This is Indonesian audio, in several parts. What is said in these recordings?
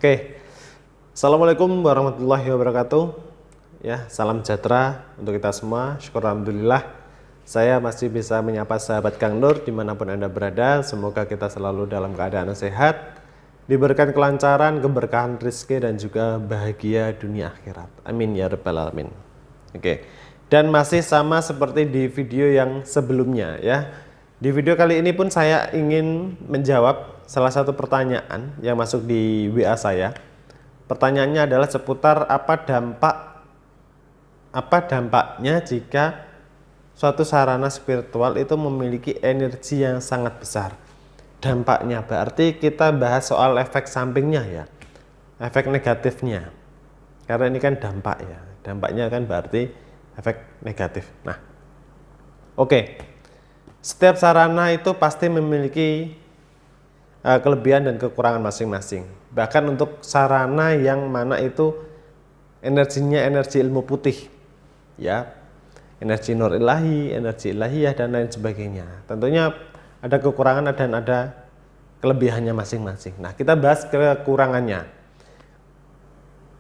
Oke, Assalamualaikum warahmatullahi wabarakatuh. Ya, salam sejahtera untuk kita semua. Syukur alhamdulillah, saya masih bisa menyapa sahabat Kang Nur dimanapun Anda berada. Semoga kita selalu dalam keadaan sehat, diberikan kelancaran, keberkahan rezeki dan juga bahagia dunia akhirat. Amin ya rabbal alamin. Oke, dan masih sama seperti di video yang sebelumnya ya. Di video kali ini pun saya ingin menjawab salah satu pertanyaan yang masuk di WA saya. Pertanyaannya adalah seputar apa dampaknya jika suatu sarana spiritual itu memiliki energi yang sangat besar. Dampaknya berarti kita bahas soal efek sampingnya ya, efek negatifnya. Karena ini kan dampak ya, dampaknya kan berarti efek negatif. Nah, oke. Setiap sarana itu pasti memiliki kelebihan dan kekurangan masing-masing. Bahkan untuk sarana yang mana itu energinya energi ilmu putih, ya, energi nur ilahi, energi ilahiyah dan lain sebagainya. Tentunya ada kekurangan dan ada kelebihannya masing-masing. Nah, kita bahas kekurangannya.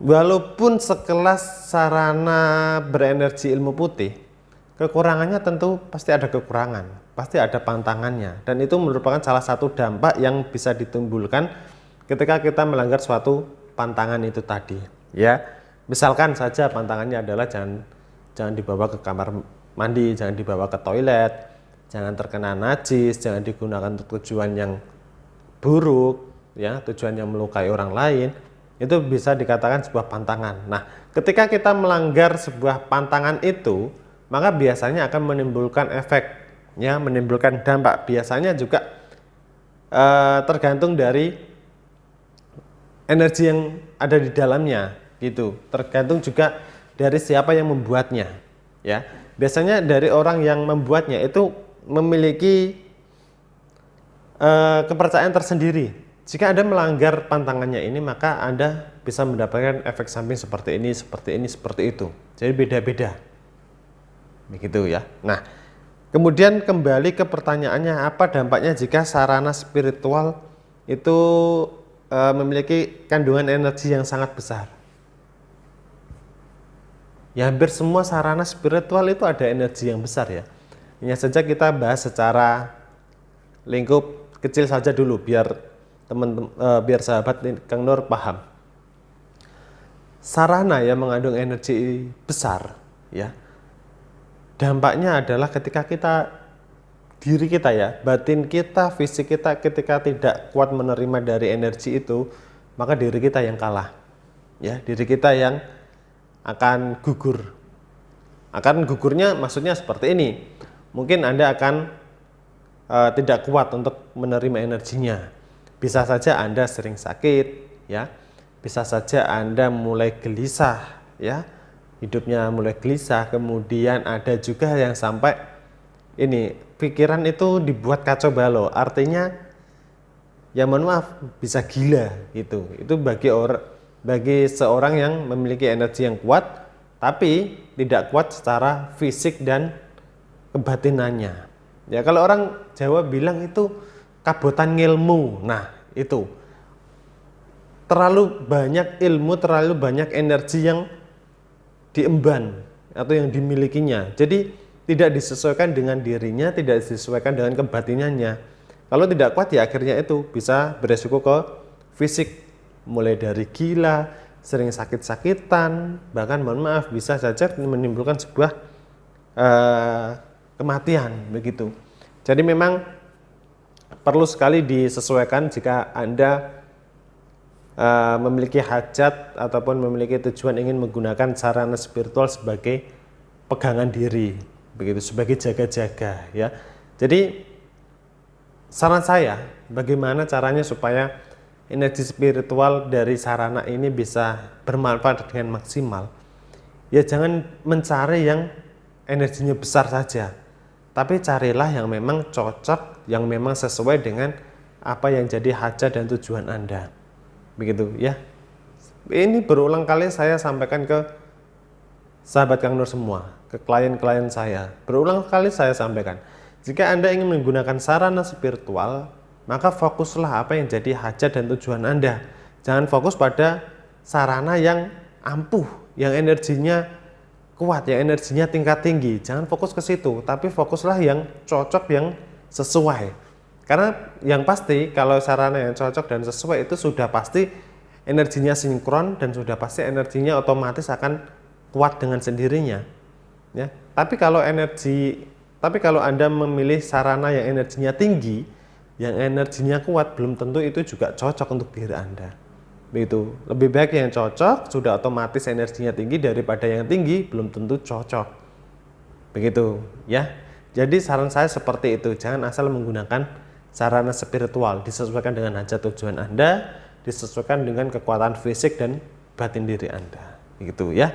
Walaupun sekelas sarana berenergi ilmu putih, kekurangannya tentu pasti ada kekurangan. Pasti ada pantangannya, dan itu merupakan salah satu dampak yang bisa ditimbulkan ketika kita melanggar suatu pantangan itu tadi ya. Misalkan saja pantangannya adalah jangan dibawa ke kamar mandi, jangan dibawa ke toilet, jangan terkena najis, jangan digunakan untuk tujuan yang buruk ya, tujuan yang melukai orang lain. Itu bisa dikatakan sebuah pantangan. Nah, ketika kita melanggar sebuah pantangan itu, maka biasanya akan menimbulkan efek ya, menimbulkan dampak. Biasanya juga tergantung dari energi yang ada di dalamnya gitu, tergantung juga dari siapa yang membuatnya ya. Biasanya dari orang yang membuatnya itu memiliki kepercayaan tersendiri. Jika Anda melanggar pantangannya ini, maka Anda bisa mendapatkan efek samping seperti ini, seperti ini, seperti itu. Jadi beda-beda begitu ya. Nah, kemudian kembali ke pertanyaannya, apa dampaknya jika sarana spiritual itu memiliki kandungan energi yang sangat besar? Ya, hampir semua sarana spiritual itu ada energi yang besar ya. Hanya saja kita bahas secara lingkup kecil saja dulu biar biar sahabat Kang Nur paham. Sarana yang mengandung energi besar ya, dampaknya adalah ketika diri kita ya, batin kita, fisik kita ketika tidak kuat menerima dari energi itu, maka diri kita yang kalah ya, diri kita yang akan gugur. Akan gugurnya maksudnya seperti ini, mungkin Anda akan tidak kuat untuk menerima energinya. Bisa saja Anda sering sakit ya, bisa saja Anda mulai gelisah ya, hidupnya mulai gelisah. Kemudian ada juga yang sampai ini pikiran itu dibuat kacau balau, artinya ya mohon maaf bisa gila gitu. Itu bagi seorang yang memiliki energi yang kuat tapi tidak kuat secara fisik dan kebatinannya ya. Kalau orang Jawa bilang itu kabotan ngilmu. Nah, itu terlalu banyak ilmu, terlalu banyak energi yang diemban atau yang dimilikinya, jadi tidak disesuaikan dengan dirinya, tidak disesuaikan dengan kebatinannya. Kalau tidak kuat ya akhirnya itu bisa beresiko ke fisik, mulai dari gila, sering sakit-sakitan, bahkan mohon maaf bisa saja menimbulkan sebuah kematian begitu. Jadi memang perlu sekali disesuaikan jika Anda memiliki hajat ataupun memiliki tujuan ingin menggunakan sarana spiritual sebagai pegangan diri begitu, sebagai jaga-jaga ya. Jadi saran saya, bagaimana caranya supaya energi spiritual dari sarana ini bisa bermanfaat dengan maksimal? Ya jangan mencari yang energinya besar saja, tapi carilah yang memang cocok, yang memang sesuai dengan apa yang jadi hajat dan tujuan Anda. Begitu ya. Ini berulang kali saya sampaikan ke sahabat Kang Nur semua, ke klien-klien saya. Berulang kali saya sampaikan, jika Anda ingin menggunakan sarana spiritual, maka fokuslah apa yang jadi hajat dan tujuan Anda. Jangan fokus pada sarana yang ampuh, yang energinya kuat, yang energinya tingkat tinggi. Jangan fokus ke situ, tapi fokuslah yang cocok, yang sesuai. Karena yang pasti kalau sarana yang cocok dan sesuai itu sudah pasti energinya sinkron dan sudah pasti energinya otomatis akan kuat dengan sendirinya. Ya. Tapi kalau Anda memilih sarana yang energinya tinggi, yang energinya kuat, belum tentu itu juga cocok untuk diri Anda. Begitu. Lebih baik yang cocok, sudah otomatis energinya tinggi, daripada yang tinggi belum tentu cocok. Begitu, ya. Jadi saran saya seperti itu, jangan asal menggunakan sarana spiritual, disesuaikan dengan hajat tujuan Anda, disesuaikan dengan kekuatan fisik dan batin diri Anda. Begitu, ya.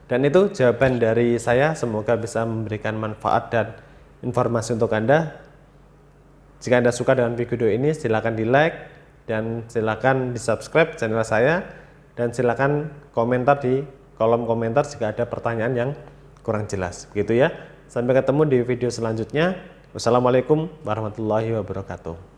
Dan itu jawaban dari saya, semoga bisa memberikan manfaat dan informasi untuk Anda. Jika Anda suka dengan video ini, silakan di like dan silakan di subscribe channel saya, dan silakan komentar di kolom komentar jika ada pertanyaan yang kurang jelas. Begitu, ya. Sampai ketemu di video selanjutnya. Wassalamualaikum warahmatullahi wabarakatuh.